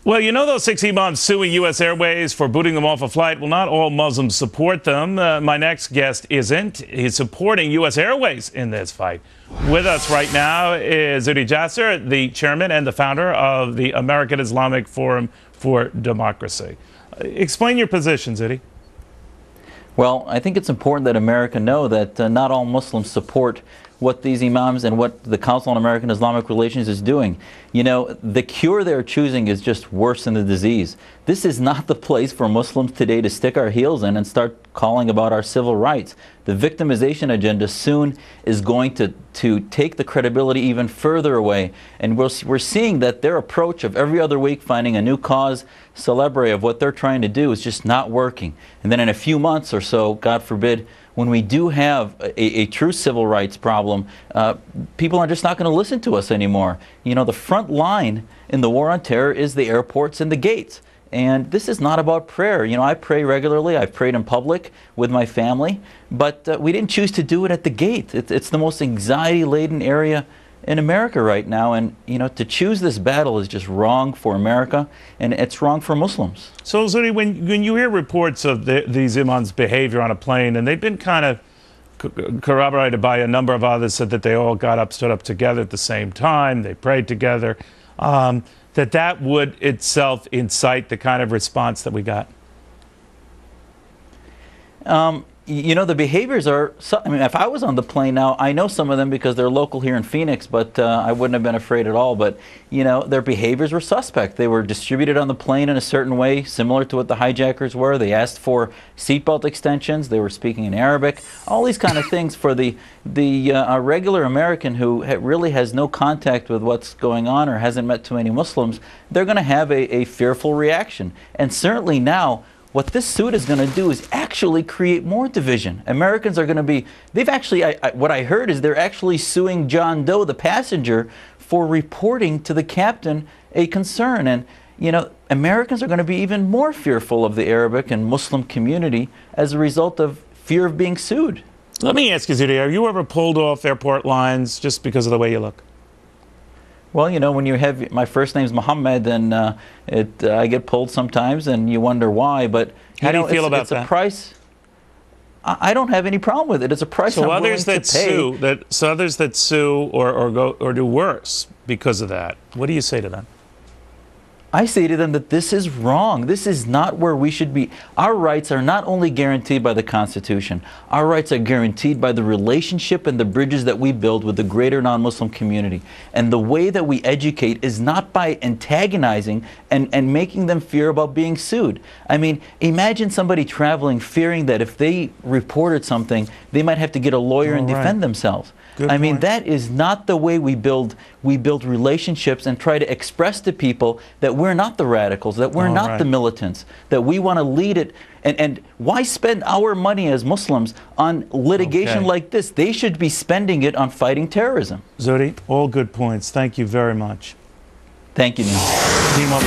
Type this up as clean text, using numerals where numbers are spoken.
Well, you know those 6 imams suing U.S. Airways for booting them off a flight? Well, not all Muslims support them. My next guest isn't. He's supporting U.S. Airways in this fight. With us right now is Jasser, the chairman and the founder of the American Islamic Forum for Democracy. Explain your position, Zudi. Well, I think it's important that America know that not all Muslims support what these imams and what the Council on American Islamic Relations is doing. You know, the cure they're choosing is just worse than the disease. This is not the place for Muslims today to stick our heels in and start calling about our civil rights. The victimization agenda soon is going to take the credibility even further away. And we're seeing that their approach of every other week finding a new cause celebre of what they're trying to do is just not working. And then in a few months or so, God forbid, when we do have a true civil rights problem, people are just not going to listen to us anymore. You know, the front line in the war on terror is the airports and the gates. And this is not about prayer. You know, I pray regularly. I've prayed in public with my family. But we didn't choose to do it at the gate. It's the most anxiety-laden area in America right now, and you know, to choose this battle is just wrong for America, and it's wrong for Muslims. So, Zudi, when you hear reports of these imams' behavior on a plane, and they've been kind of corroborated by a number of others, said that they all got up, stood up together at the same time, they prayed together, that would itself incite the kind of response that we got? You know, the behaviors are, I mean, if I was on the plane now, I know some of them because they're local here in Phoenix, but I wouldn't have been afraid at all. But, you know, their behaviors were suspect. They were distributed on the plane in a certain way, similar to what the hijackers were. They asked for seatbelt extensions. They were speaking in Arabic. All these kind of things for the regular American who really has no contact with what's going on or hasn't met too many Muslims. They're going to have a fearful reaction. And certainly now, what this suit is going to do is actually create more division. Americans are going to be, they've actually, what I heard is they're actually suing John Doe, the passenger, for reporting to the captain a concern. And, you know, Americans are going to be even more fearful of the Arabic and Muslim community as a result of fear of being sued. Let me ask you, Zudi, have you ever pulled off airport lines just because of the way you look? Well, you know, when you have, my first name's Muhammad, and I get pulled sometimes, and you wonder why. But how do you feel about that? It's a price. I don't have any problem with it. It's a price I'm willing to pay. So others that sue or do worse because of that, what do you say to them? I say to them that this is wrong. This is not where we should be. Our rights are not only guaranteed by the Constitution. Our rights are guaranteed by the relationship and the bridges that we build with the greater non-Muslim community. And the way that we educate is not by antagonizing and making them fear about being sued. I mean, imagine somebody traveling fearing that if they reported something, they might have to get a lawyer and defend themselves. I mean, that is not the way we build relationships and try to express to people that we're not the radicals, that we're not the militants, that we want to lead it. And why spend our money as Muslims on litigation like this? They should be spending it on fighting terrorism. Zudi, all good points. Thank you very much. Thank you, Neil.